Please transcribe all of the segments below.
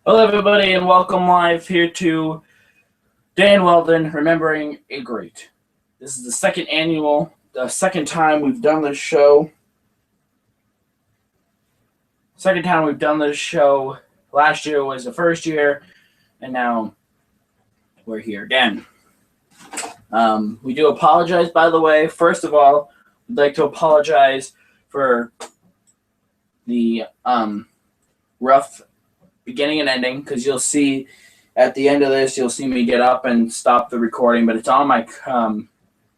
Hello, everybody, and welcome live here to Dan Wheldon, Remembering a Great. This is the second time we've done this show. Second time we've done this show. Last year was the first year, and now we're here again. We do apologize, by the way. First of all, we'd like to apologize for the rough beginning and ending, because you'll see at the end of this, you'll see me get up and stop the recording, but it's on my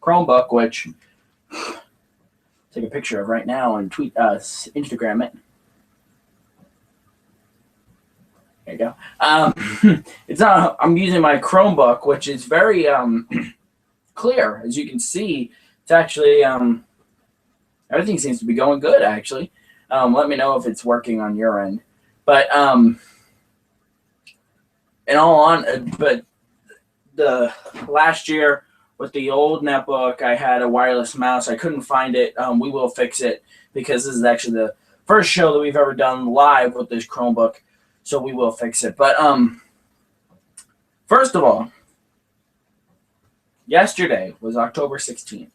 Chromebook, which I'll take a picture of right now and tweet us, Instagram it. There you go. It's not. I'm using my Chromebook, which is very clear, as you can see. It's actually everything seems to be going good. Actually, let me know if it's working on your end. But but the last year with the old netbook, I had a wireless mouse. I couldn't find it. We will fix it, because this is actually the first show that we've ever done live with this Chromebook, so we will fix it. But first of all, yesterday was October 16th,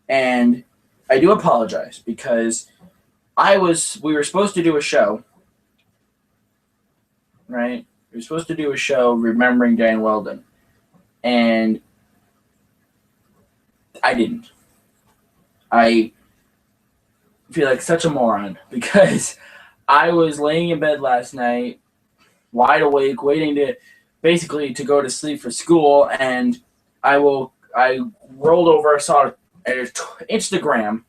and I do apologize because we were supposed to do a show. Right? We were supposed to do a show remembering Dan Wheldon, and I didn't. I feel like such a moron because I was laying in bed last night, wide awake, waiting to go to sleep for school, and I rolled over, saw an Instagram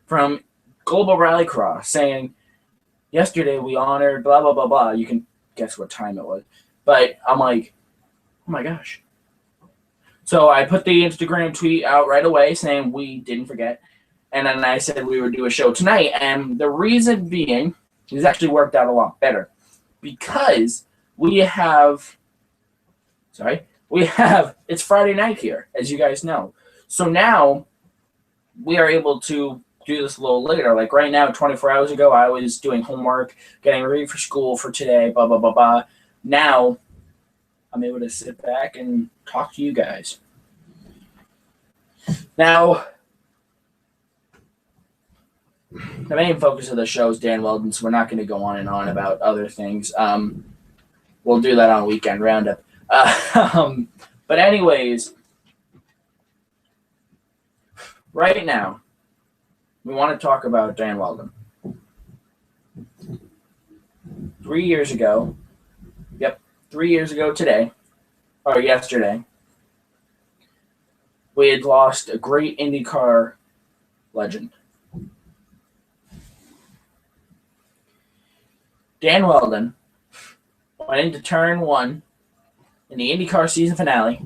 from Global Rallycross saying, yesterday we honored blah blah blah blah. You can guess what time it was, but I'm like, oh my gosh. So I put the Instagram tweet out right away saying we didn't forget, and then I said we would do a show tonight, and the reason being, it's actually worked out a lot better, because it's Friday night here, as you guys know, so now we are able to do this a little later. Like right now, 24 hours ago, I was doing homework, getting ready for school for today, blah, blah, blah, blah. Now, I'm able to sit back and talk to you guys. Now, the main focus of the show is Dan Wheldon, so we're not going to go on and on about other things. We'll do that on Weekend Roundup. But anyways, right now, we want to talk about Dan Wheldon. 3 years ago today, or yesterday, we had lost a great IndyCar legend. Dan Wheldon went into turn 1 in the IndyCar season finale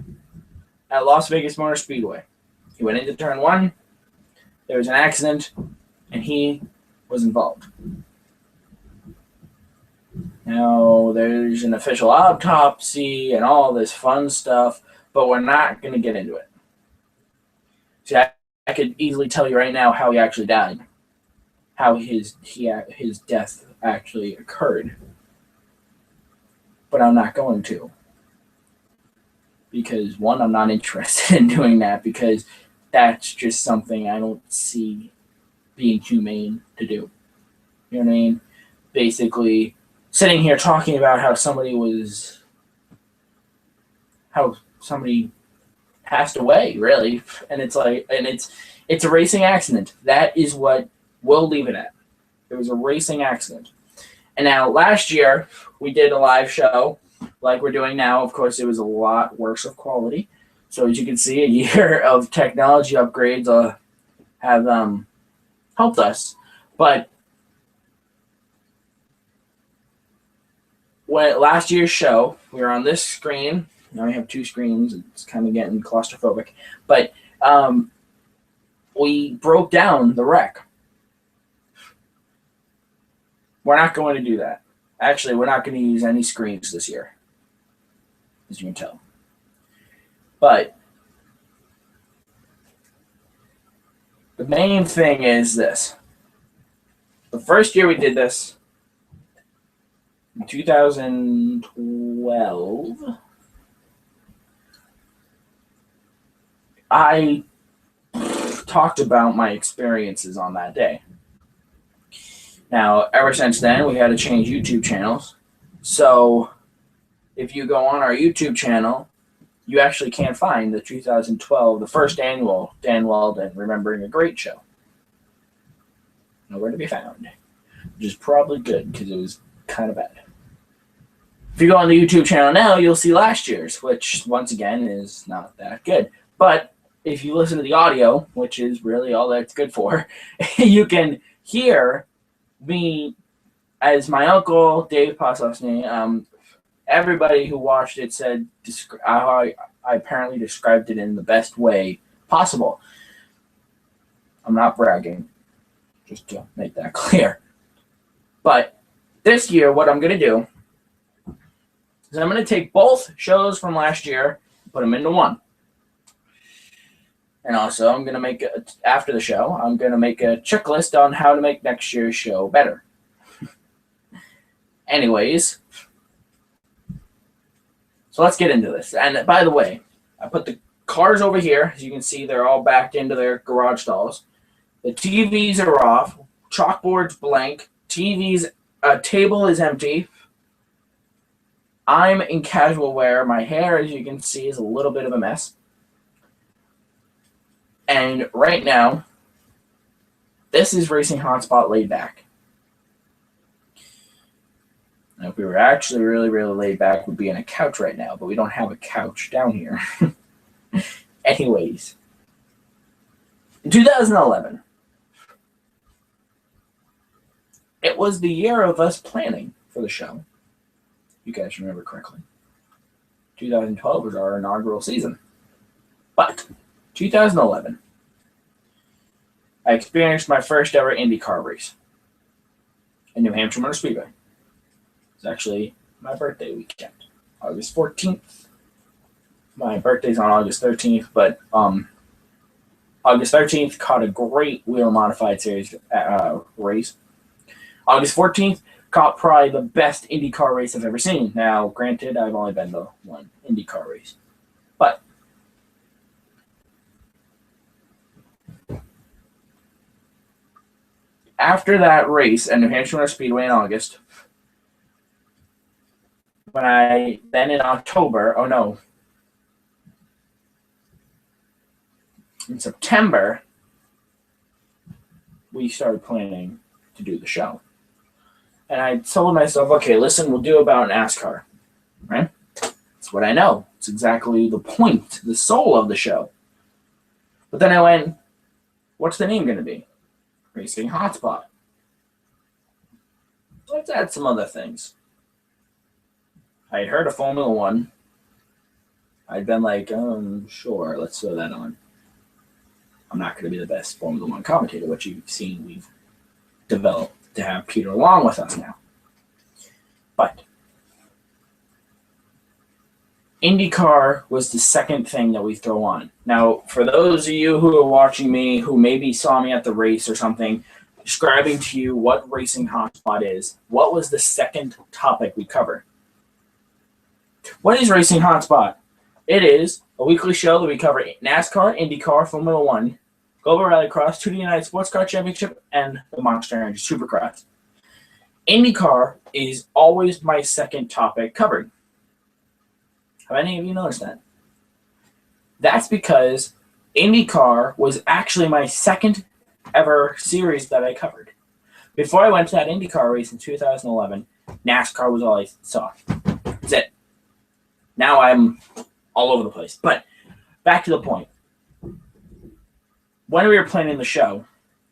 at Las Vegas Motor Speedway. He went into turn 1. There was an accident, and he was involved. Now, there's an official autopsy and all this fun stuff, but we're not going to get into it. See, I could easily tell you right now how he actually died, how his death actually occurred, but I'm not going to, because one, I'm not interested in doing that, because that's just something I don't see being humane to do. You know what I mean? Basically, sitting here talking about how somebody passed away, really, and it's a racing accident. That is what we'll leave it at. It was a racing accident. And now, last year, we did a live show like we're doing now. Of course, it was a lot worse of quality. So as you can see, a year of technology upgrades have helped us. But last year's show, we were on this screen. Now we have 2 screens. It's kind of getting claustrophobic. But we broke down the wreck. We're not going to do that. Actually, we're not going to use any screens this year, as you can tell. But the main thing is this. The first year we did this, In 2012, I talked about my experiences on that day. Now, ever since then, we had to change YouTube channels. So, if you go on our YouTube channel, you actually can't find the 2012, the first annual Dan Wheldon Remembering a Great show. Nowhere to be found, which is probably good because it was kind of bad. If you go on the YouTube channel now, you'll see last year's, which once again is not that good. But if you listen to the audio, which is really all that's good for, you can hear me as my uncle, Devin Poslusny. Everybody who watched it said how I apparently described it in the best way possible. I'm not bragging, just to make that clear. But this year, what I'm going to do is I'm going to take both shows from last year, put them into one. And also, I'm going to make, after the show, I'm going to make a checklist on how to make next year's show better. Anyways, so let's get into this. And by the way, I put the cars over here. As you can see, they're all backed into their garage stalls. The TVs are off. Chalkboard's blank. Table is empty. I'm in casual wear. My hair, as you can see, is a little bit of a mess. And right now, this is Racing Hotspot laid back. Now, if we were actually really, really laid back, we'd be in a couch right now, but we don't have a couch down here. Anyways, in 2011, it was the year of us planning for the show. You guys remember correctly. 2012 was our inaugural season. But 2011, I experienced my first ever IndyCar race in New Hampshire Motor Speedway. It's actually my birthday weekend, August 14th. My birthday's on August 13th, but August 13th caught a great wheel modified series race. August 14th caught probably the best IndyCar race I've ever seen. Now, granted, I've only been to one IndyCar race, but after that race at New Hampshire Motor Speedway in August, in September, we started planning to do the show. And I told myself, okay, listen, we'll do about NASCAR, right? That's what I know. It's exactly the point, the soul of the show. But then I went, what's the name going to be? Racing Hotspot. Let's add some other things. I had heard of Formula One. I'd been like, sure, let's throw that on. I'm not going to be the best Formula One commentator, which you've seen we've developed to have Peter along with us now. But IndyCar was the second thing that we throw on. Now, for those of you who are watching me, who maybe saw me at the race or something, describing to you what Racing Hotspot is, what was the second topic we covered? What is Racing Hotspot? It is a weekly show that we cover NASCAR, IndyCar, Formula One, Global Rallycross, 2D United Sports Car Championship, and the Monster Energy Supercross. IndyCar is always my second topic covered. Have any of you noticed that? That's because IndyCar was actually my second ever series that I covered. Before I went to that IndyCar race in 2011, NASCAR was all I saw. That's it. Now I'm all over the place. But back to the point. When we were planning the show,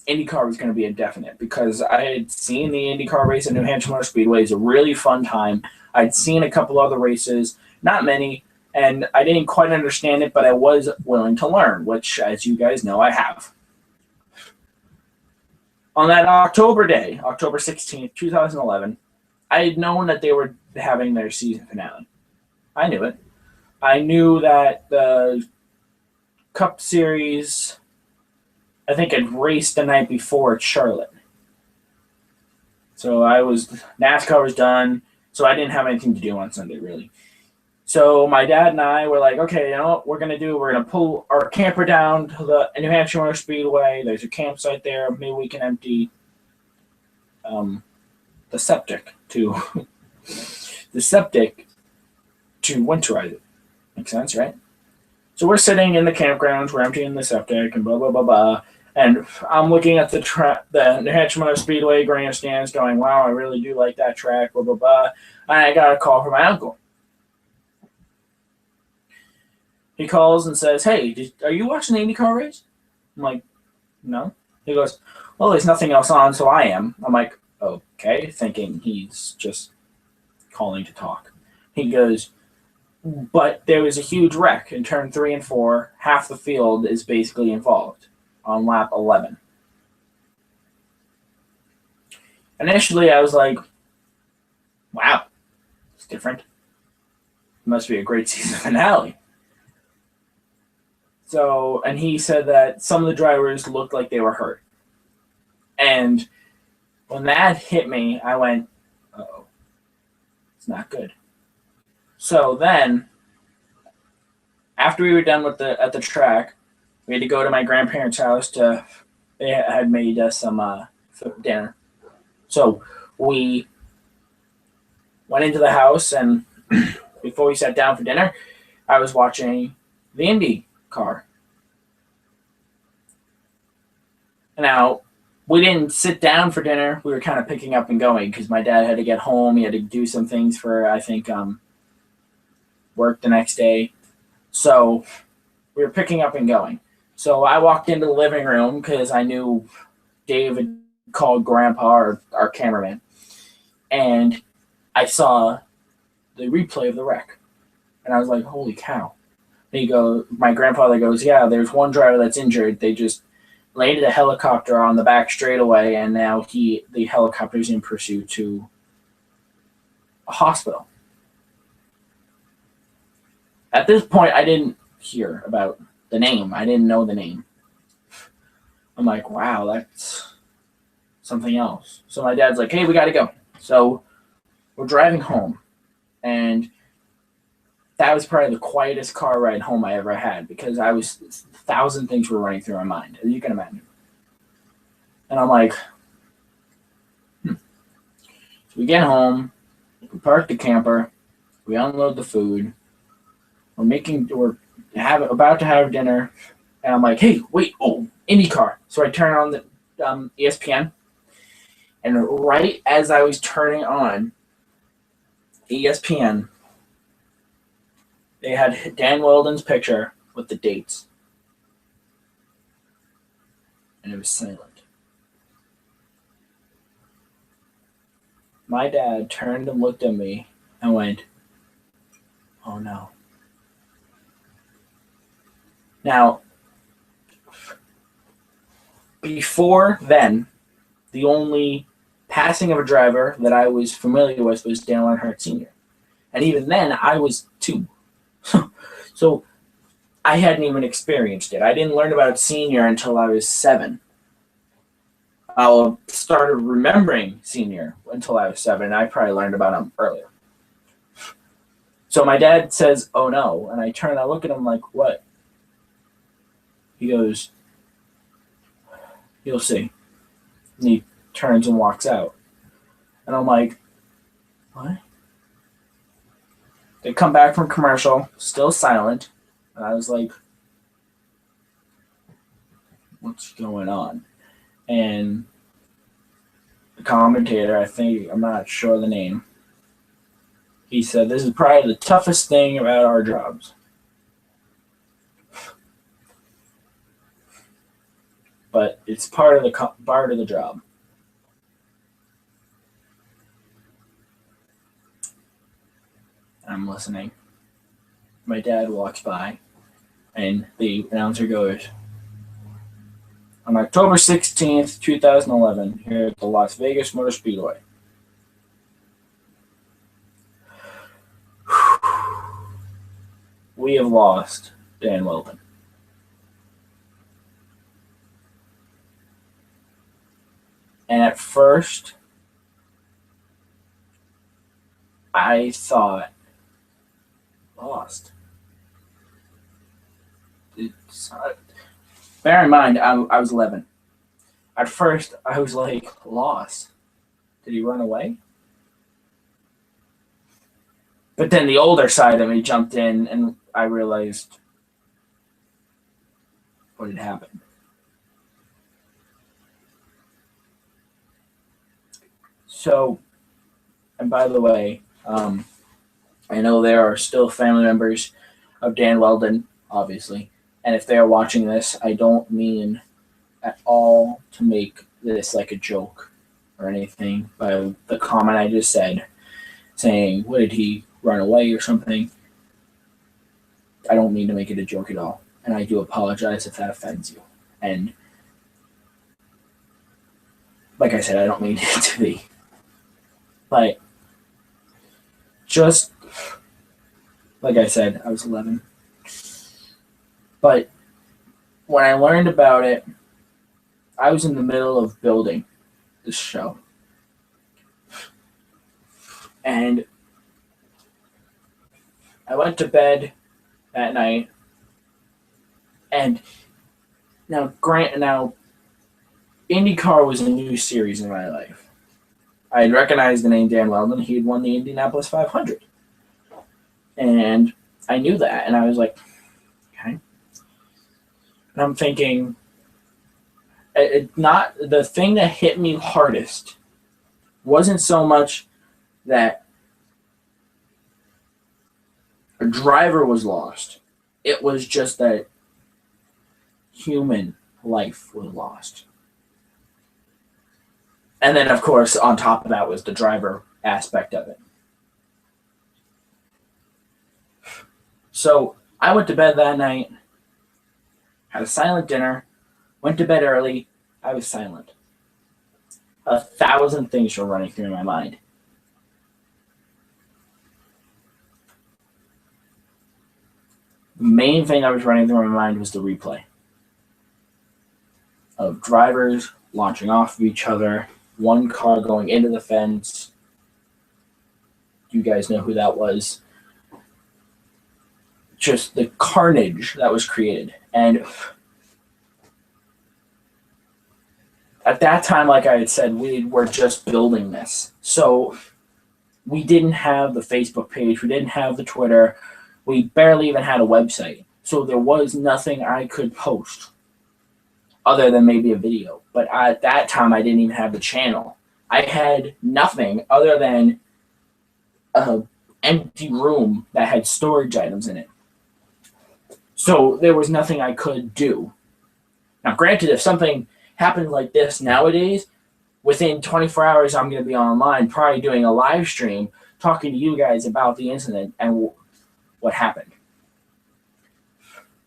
IndyCar was going to be a definite because I had seen the IndyCar race at New Hampshire Motor Speedway. It was a really fun time. I'd seen a couple other races, not many, and I didn't quite understand it, but I was willing to learn, which, as you guys know, I have. On that October day, October 16th, 2011, I had known that they were having their season finale. I knew it. I knew that the Cup Series, I think, had raced the night before at Charlotte. So NASCAR was done. So I didn't have anything to do on Sunday, really. So my dad and I were like, okay, you know what we're going to do? We're going to pull our camper down to the New Hampshire Motor Speedway. There's a campsite there. Maybe we can empty the septic to the septic to winterize it. Makes sense, right? So we're sitting in the campgrounds, we're emptying the septic, and blah blah blah blah. And I'm looking at the New Hampshire Motor Speedway grandstands, going, "Wow, I really do like that track." Blah blah blah. And I got a call from my uncle. He calls and says, "Hey, are you watching the IndyCar race?" I'm like, "No." He goes, "Well, there's nothing else on, so I am." I'm like, "Okay," thinking he's just calling to talk. He goes, "But there was a huge wreck in turn 3 and 4. Half the field is basically involved on lap 11." Initially, I was like, "Wow, it's different. It must be a great season finale." So, and he said that some of the drivers looked like they were hurt. And when that hit me, I went, "Uh-oh, it's not good." So then, after we were done with at the track, we had to go to my grandparents' house to. They had made us some dinner. So we went into the house, and before we sat down for dinner, I was watching the Indy car. Now, we didn't sit down for dinner. We were kind of picking up and going because my dad had to get home. He had to do some things for, I think, work the next day. So we were picking up and going. So I walked into the living room because I knew David called Grandpa, our cameraman, and I saw the replay of the wreck. And I was like, "Holy cow." My grandfather goes, "Yeah, there's one driver that's injured. They just landed a helicopter on the back straightaway, and now the helicopter's in pursuit to a hospital." At this point, I didn't hear about the name. I didn't know the name. I'm like, "Wow, that's something else." So my dad's like, "Hey, we got to go." So we're driving home, and that was probably the quietest car ride home I ever had because 1,000 things were running through my mind, as you can imagine. And I'm like, So we get home, we park the camper, we unload the food, we're about to have dinner, and I'm like, "Hey, wait, IndyCar." So I turn on the ESPN, and right as I was turning on ESPN, they had Dan Wheldon's picture with the dates. And it was silent. My dad turned and looked at me and went, "Oh no." Now, before then, the only passing of a driver that I was familiar with was Dale Earnhardt Sr. And even then, I was 2. So I hadn't even experienced it. I didn't learn about Senior until I was 7. I started remembering Senior until I was 7. I probably learned about him earlier. So my dad says, "Oh no." And I look at him like, "What?" He goes, "You'll see." And he turns and walks out. And I'm like, "What?" They come back from commercial, still silent. And I was like, "What's going on?" And the commentator, I'm not sure the name, he said, "This is probably the toughest thing about our jobs." But it's part of the job. I'm listening. My dad walks by, and the announcer goes, "On October 16th, 2011, here at the Las Vegas Motor Speedway, we have lost Dan Wheldon." And at first, I thought lost. It's, bear in mind, I was 11. At first, I was like, lost. Did he run away? But then the older side of me jumped in, and I realized what had happened. So, and by the way, I know there are still family members of Dan Wheldon, obviously. And if they are watching this, I don't mean at all to make this like a joke or anything by the comment I just said, saying, what, did he run away or something? I don't mean to make it a joke at all. And I do apologize if that offends you. And like I said, I don't mean it to be. But just like I said, I was 11. But when I learned about it, I was in the middle of building this show. And I went to bed that night. And now IndyCar was a new series in my life. I had recognized the name Dan Wheldon. He had won the Indianapolis 500. And I knew that. And I was like, okay. And I'm thinking, not the thing that hit me hardest wasn't so much that a driver was lost. It was just that human life was lost. And then, of course, on top of that was the driver aspect of it. So I went to bed that night, had a silent dinner, went to bed early. I was silent. 1,000 things were running through my mind. The main thing that was running through my mind was the replay of drivers launching off of each other, one car going into the fence. You guys know who that was. Just the carnage that was created. And at that time, like I had said, we were just building this. So we didn't have the Facebook page. We didn't have the Twitter. We barely even had a website. So there was nothing I could post other than maybe a video. But at that time, I didn't even have the channel. I had nothing other than an empty room that had storage items in it. So there was nothing I could do. Now, granted, if something happened like this nowadays, within 24 hours, I'm going to be online, probably doing a live stream, talking to you guys about the incident and what happened.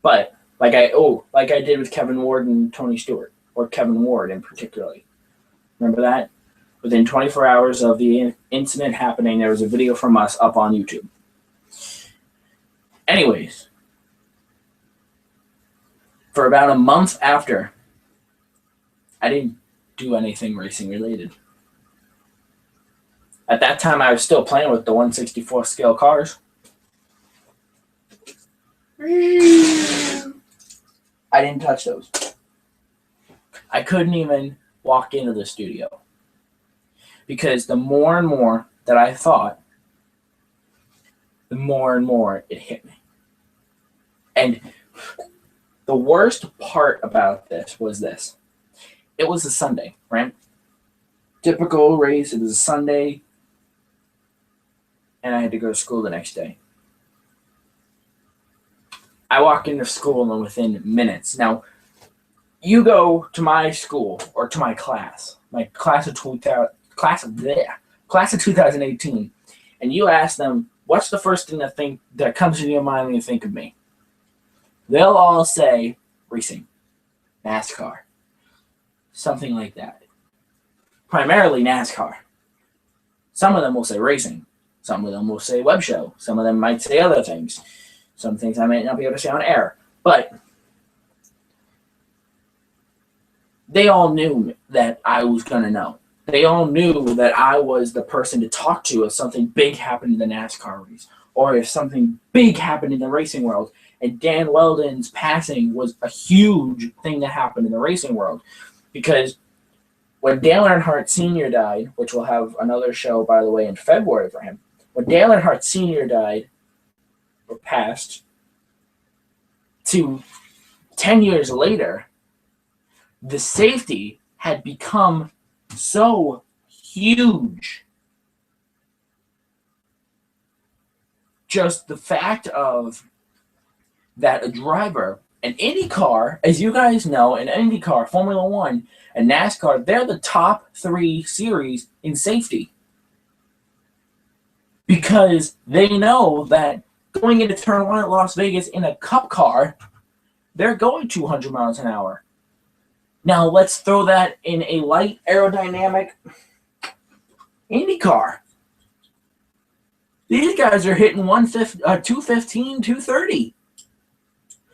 But like I did with Kevin Ward and Tony Stewart, or Kevin Ward in particular. Remember that? Within 24 hours of the incident happening, there was a video from us up on YouTube. Anyways, for about a month after, I didn't do anything racing related. At that time, I was still playing with the 1/64 scale cars. I didn't touch those. I couldn't even walk into the studio because the more and more that I thought, the more and more it hit me. And the worst part about this was this. It was a Sunday, right? Typical race. It was a Sunday, and I had to go to school the next day. I walk into school and within minutes. Now, you go to my school or to my class of 2018, and you ask them, what's the first thing that comes to your mind when you think of me? They'll all say racing, NASCAR, something like that. Primarily NASCAR. Some of them will say racing. Some of them will say web show. Some of them might say other things. Some things I might not be able to say on air. But they all knew that I was going to know. they all knew that I was the person to talk to if something big happened in the NASCAR race or if something big happened in the racing world. And Dan Wheldon's passing was a huge thing that happened in the racing world because when Dale Earnhardt Sr. died, which we'll have another show, by the way, in February for him, when Dale Earnhardt Sr. died or passed, to 10 years later, the safety had become so huge. Just the fact of that a driver, an IndyCar, as you guys know, an IndyCar, Formula One, and NASCAR, they're the top 3 series in safety. Because they know that going into turn 1 at Las Vegas in a cup car, they're going 200 miles an hour. Now let's throw that in a light aerodynamic IndyCar. These guys are hitting 215, 230.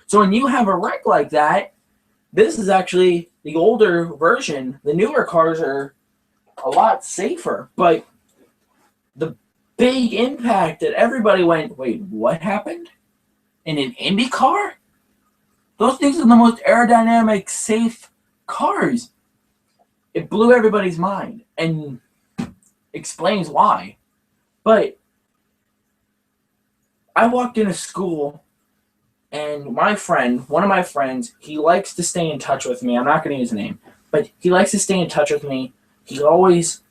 So when you have a wreck like that, this is actually the older version. The newer cars are a lot safer. But the big impact that everybody went, wait, what happened? In an IndyCar? Those things are the most aerodynamic, safe cars. It blew everybody's mind and explains why. But I walked into school and one of my friends, he likes to stay in touch with me. I'm not going to use a name, but he likes to stay in touch with me. He always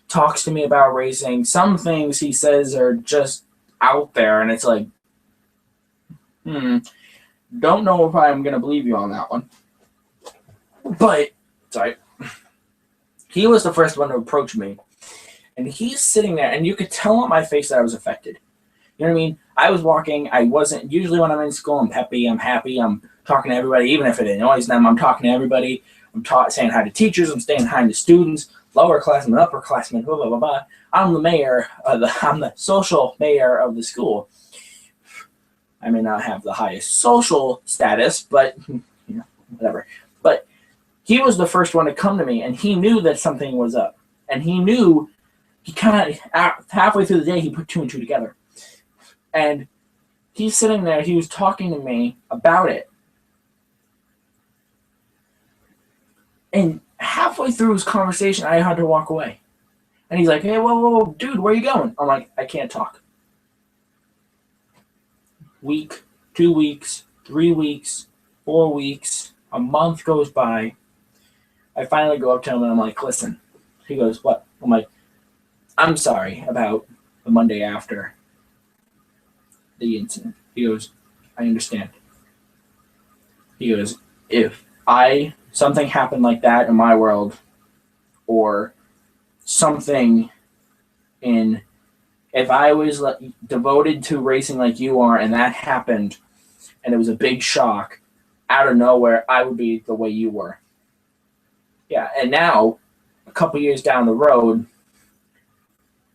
talks to me about racing. Some things he says are just out there, and it's like, don't know if I'm going to believe you on that one. But, sorry. He was the first one to approach me. And he's sitting there, and you could tell on my face that I was affected. You know what I mean? I was walking. I wasn't, usually when I'm in school, I'm peppy, I'm happy, I'm talking to everybody, even if it annoys them, I'm talking to everybody. I'm saying hi to teachers, I'm saying hi to students, lower classmen, upper classmen, blah, blah, blah, blah. I'm the social mayor of the school. I may not have the highest social status, but whatever. But he was the first one to come to me, and he knew that something was up. And he kind of, halfway through the day, he put 2 and 2 together. And he's sitting there, he was talking to me about it. And halfway through his conversation, I had to walk away. And he's like, hey, whoa, dude, where are you going? I'm like, I can't talk. Week, 2 weeks, 3 weeks, 4 weeks, a month goes by. I finally go up to him and I'm like, listen. He goes, what? I'm like, I'm sorry about the Monday after the incident. He goes, I understand. He goes, if something happened like that in my world, or something if I was devoted to racing like you are and that happened and it was a big shock, out of nowhere, I would be the way you were. Yeah, and now, a couple years down the road,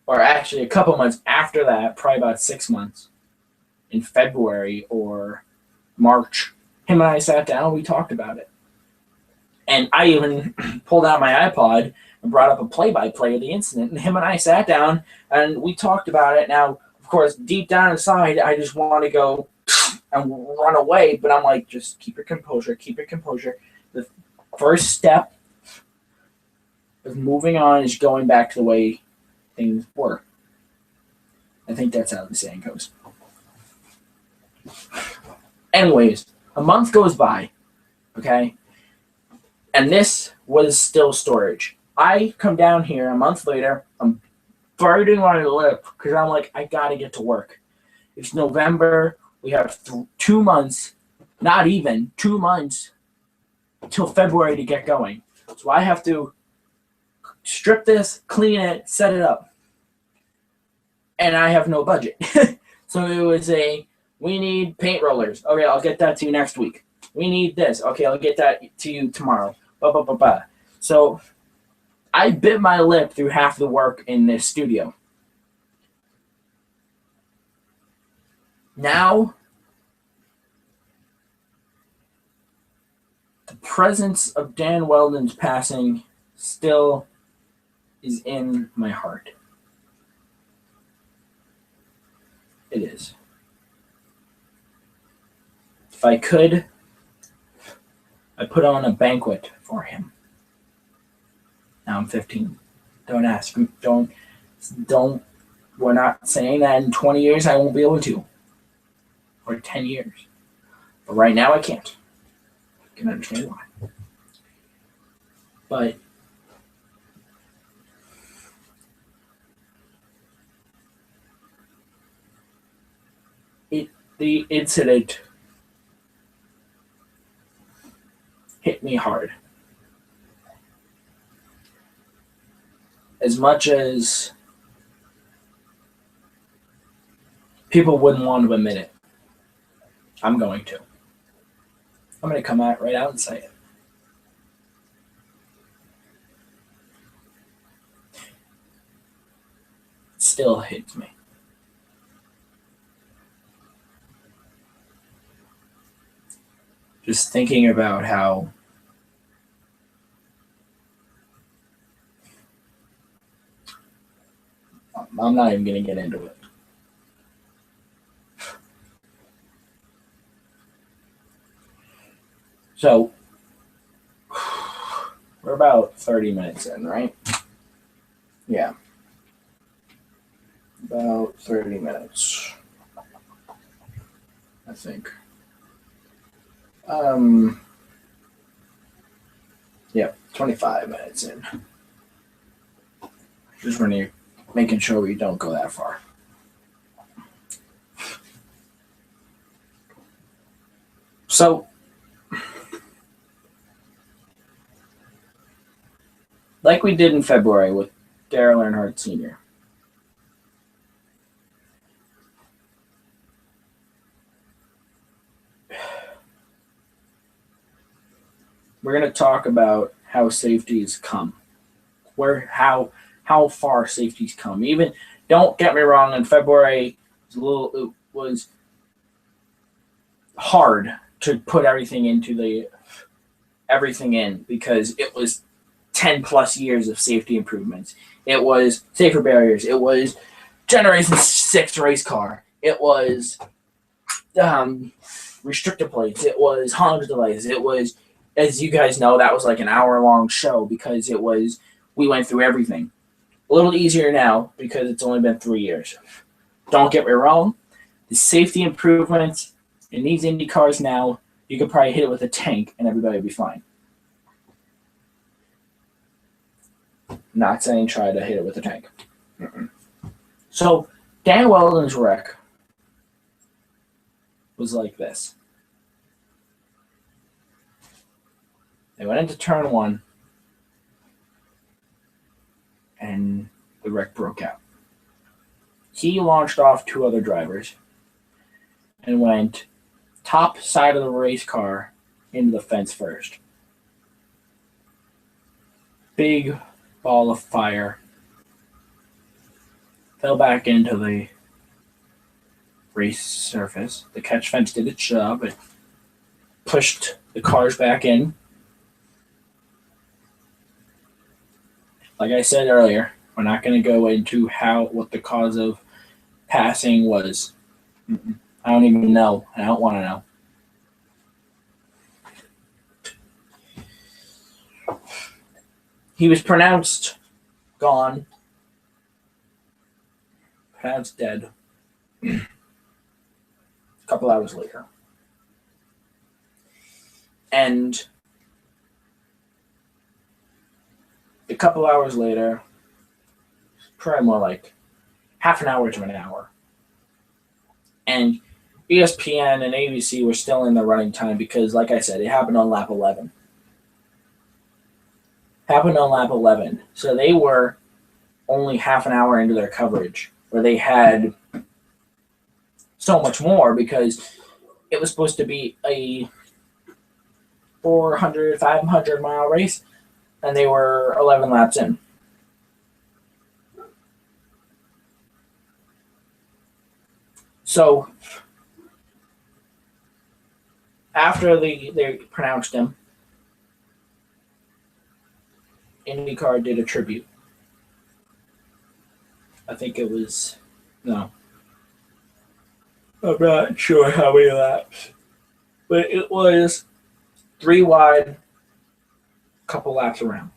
or actually a couple months after that, probably about 6 months, in February or March, him and I sat down, we talked about it. And I even pulled out my iPod and brought up a play-by-play of the incident, and him and I sat down and we talked about it. Now, of course, deep down inside, I just want to go and run away, but I'm like, just keep your composure, keep your composure. The first step of moving on is going back to the way things were. I think that's how the saying goes. Anyways, a month goes by, okay? And this was still storage. I come down here a month later, I'm biting my lip because I'm like, I gotta get to work. It's November, we have 2 months, not even 2 months till February to get going. So I have to strip this, clean it, set it up. And I have no budget. So it was we need paint rollers. Okay, I'll get that to you next week. We need this. Okay, I'll get that to you tomorrow. Blah, blah, blah, blah. So I bit my lip through half the work in this studio. Now, the presence of Dan Wheldon's passing still is in my heart. It is. If I could, I'd put on a banquet for him. Now I'm 15. Don't ask. Don't. We're not saying that in 20 years I won't be able to. Or 10 years. But right now I can't. I can understand why. But the incident hit me hard. As much as people wouldn't want to admit it, I'm going to. I'm going to come out right out and say it. It still hits me. Just thinking about how I'm not even going to get into it. So, we're about 30 minutes in, right? Yeah. About 30 minutes, I think. Yeah, 25 minutes in. Just when you're making sure we don't go that far. So, like we did in February with Daryl Earnhardt Sr., we're going to talk about how safeties come, how far safeties come. Even, don't get me wrong, in February it was hard to put everything in because it was 10 plus years of safety improvements. It was safer barriers. It was Generation 6 race car. It was restrictor plates. It was Honda delays. It was, as you guys know, that was like an hour-long show because we went through everything. A little easier now because it's only been 3 years. Don't get me wrong. The safety improvements in these Indy cars now, you could probably hit it with a tank and everybody would be fine. Not saying try to hit it with a tank. So, Dan Wheldon's wreck was like this. They went into turn 1, and the wreck broke out. He launched off 2 other drivers and went top side of the race car into the fence first. Big ball of fire. Fell back into the race surface. The catch fence did its job. It pushed the cars back in. Like I said earlier, we're not going to go into what the cause of passing was. I don't even know. I don't want to know. He was pronounced gone, pronounced dead a couple hours later. And a couple hours later, probably more like half an hour to an hour, and ESPN and ABC were still in the running time because, like I said, it happened on lap 11. So they were only half an hour into their coverage, where they had so much more because it was supposed to be a 400, 500-mile race, and they were 11 laps in. So after they pronounced him, IndyCar did a tribute. I think it was, no, I'm not sure how many laps, but it was 3 wide, couple laps around.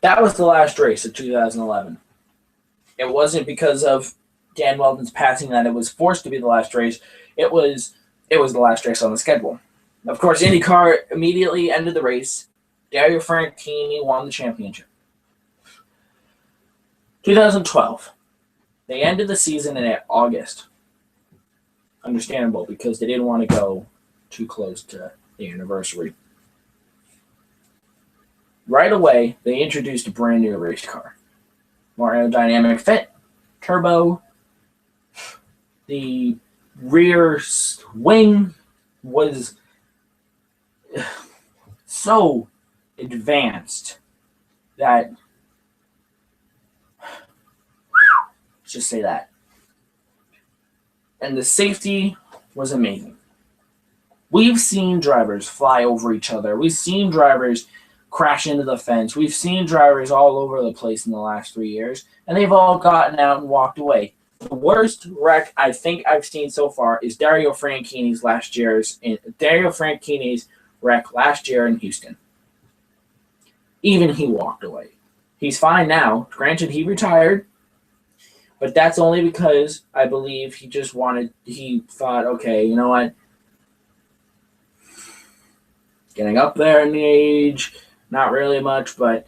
That was the last race of 2011. It wasn't because of Dan Wheldon's passing that it was forced to be the last race. It was the last race on the schedule. Of course, IndyCar immediately ended the race. Dario Franchitti won the championship. 2012. They ended the season in August. Understandable, because they didn't want to go too close to the anniversary. Right away, they introduced a brand new race car. More aerodynamic fit, turbo. The rear wing was so advanced that, let's just say that. And the safety was amazing. We've seen drivers fly over each other. We've seen drivers crash into the fence. We've seen drivers all over the place in the last 3 years, and they've all gotten out and walked away. The worst wreck I think I've seen so far is Dario Franchitti's wreck last year in Houston. Even he walked away. He's fine now. Granted, he retired, but that's only because I believe he thought, okay, you know what? Getting up there in the age, not really much, but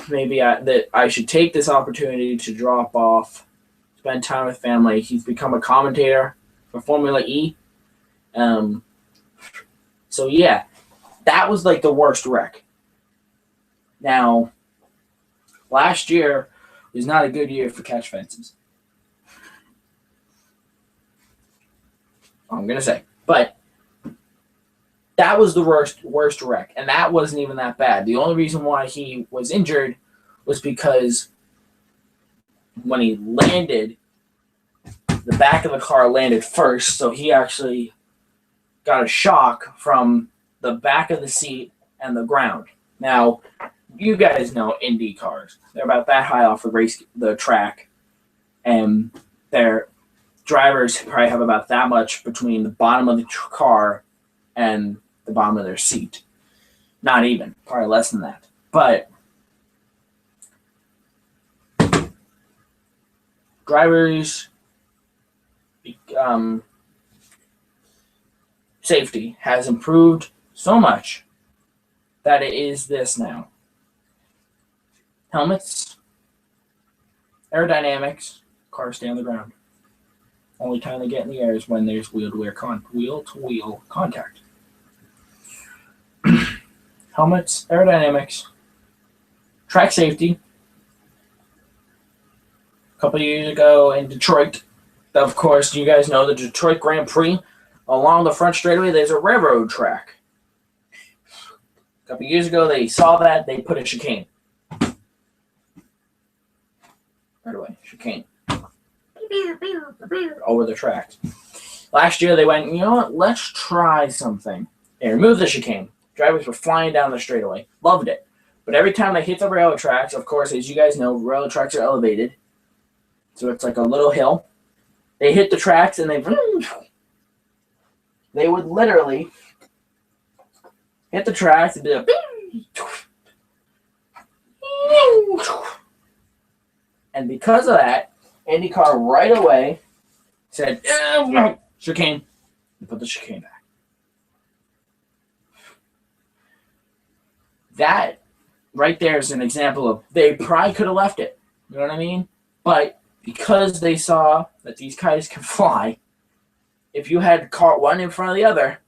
maybe I should take this opportunity to drop off, spend time with family. He's become a commentator for Formula E. So yeah, that was like the worst wreck. Now, last year was not a good year for catch fences. I'm going to say. But that was the worst wreck, and that wasn't even that bad. The only reason why he was injured was because when he landed, the back of the car landed first, so he actually got a shock from the back of the seat and the ground. Now, you guys know Indy cars. They're about that high off the track, and their drivers probably have about that much between the bottom of the car and the bottom of their seat. Not even, probably less than that. But drivers' safety has improved so much that it is this now. Helmets, aerodynamics, cars stay on the ground. Only time they get in the air is when there's wheel-to-wheel contact. Helmets, aerodynamics, track safety. A couple of years ago in Detroit, of course, you guys know the Detroit Grand Prix. Along the front straightaway, there's a railroad track. A couple of years ago, they saw that. They put a chicane. Right away, chicane. Over the tracks. Last year, they went, you know what? Let's try something. They removed the chicane. Drivers were flying down the straightaway. Loved it. But every time they hit the railroad tracks, of course, as you guys know, railroad tracks are elevated. So it's like a little hill. They hit the tracks and they would literally hit the tracks and be like, and because of that, IndyCar right away said, chicane, and put the chicane back. That right there is an example of they probably could have left it. You know what I mean? But because they saw that these guys can fly, if you had caught one in front of the other,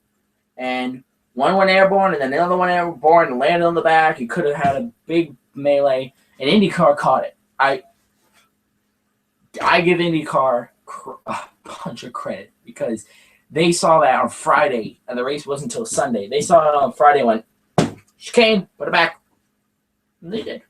and one went airborne and then the other one airborne and landed on the back, you could have had a big melee, and IndyCar caught it. I give IndyCar a bunch of credit because they saw that on Friday, and the race wasn't until Sunday. They saw it on Friday and went, chicane, put it back. And they did.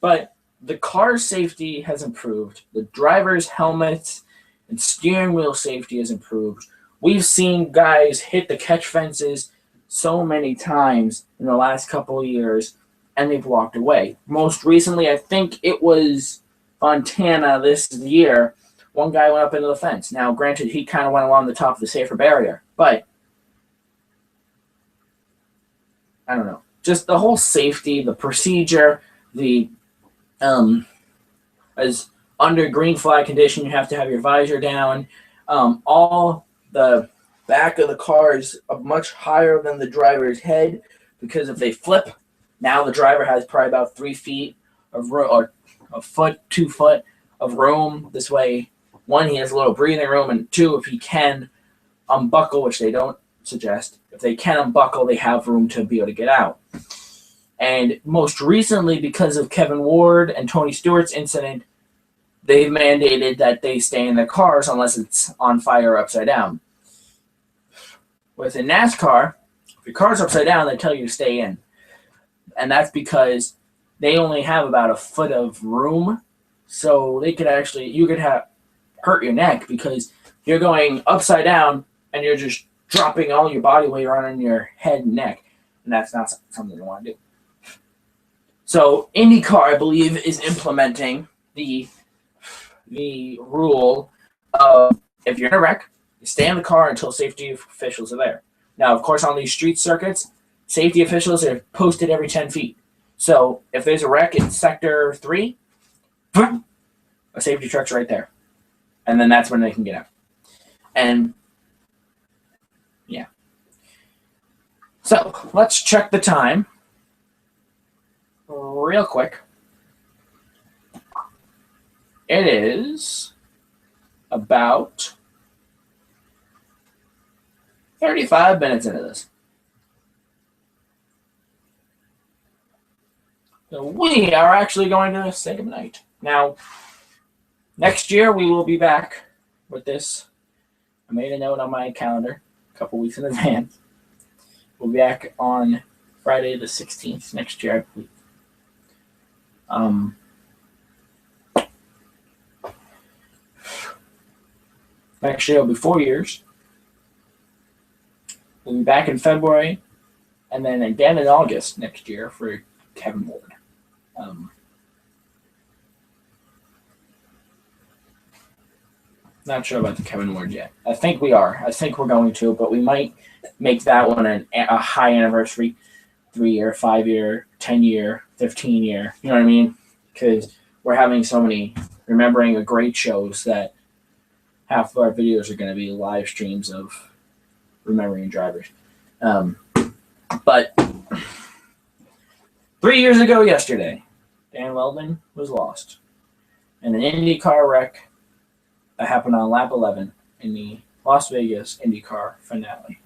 But the car safety has improved. The driver's helmets and steering wheel safety has improved. We've seen guys hit the catch fences so many times in the last couple of years, and they've walked away. Most recently, I think it was Fontana this year. One guy went up into the fence. Now, granted, he kind of went along the top of the safer barrier, but I don't know. Just the whole safety, the procedure, the as under green flag condition, you have to have your visor down. All the back of the car is much higher than the driver's head because if they flip, now the driver has probably about 3 feet of room, or a foot, 2 foot of room. This way, one, he has a little breathing room, and two, if he can unbuckle, which they don't suggest, if they can unbuckle, they have room to be able to get out. And most recently, because of Kevin Ward and Tony Stewart's incident, they've mandated that they stay in their cars unless it's on fire or upside down. With in NASCAR, if your car's upside down, they tell you to stay in. And that's because they only have about a foot of room. So they could actually, you could have hurt your neck because you're going upside down and you're just dropping all your body weight on your head and neck. And that's not something you want to do. So IndyCar, I believe, is implementing the rule of if you're in a wreck, you stay in the car until safety officials are there. Now, of course, on these street circuits, safety officials are posted every 10 feet. So if there's a wreck in Sector 3, a safety truck's right there. And then that's when they can get out. And, yeah. So let's check the time real quick. It is about 35 minutes into this. So we are actually going to say goodnight. Now, next year we will be back with this. I made a note on my calendar a couple weeks in advance. We'll be back on Friday the 16th next year, I believe. Next year will be 4 years. We'll be back in February, and then again in August next year for Kevin Ward. Not sure about the Kevin Ward yet. I think we are. I think we're going to, but we might make that one a high anniversary, 3-year, 5-year, 10-year, 15-year. You know what I mean? Because we're having so many remembering a great shows that half of our videos are going to be live streams of remembering drivers. But 3 years ago yesterday, Dan Wheldon was lost in an IndyCar wreck that happened on lap 11 in the Las Vegas IndyCar finale.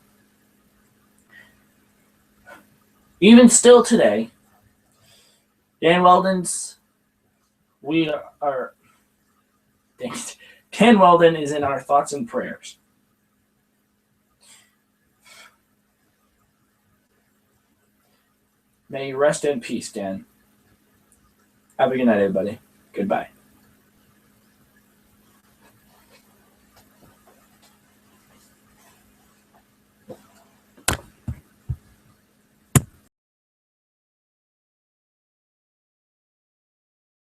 Even still today, Dan Wheldon is in our thoughts and prayers. May you rest in peace, Dan. Have a good night, everybody. Goodbye.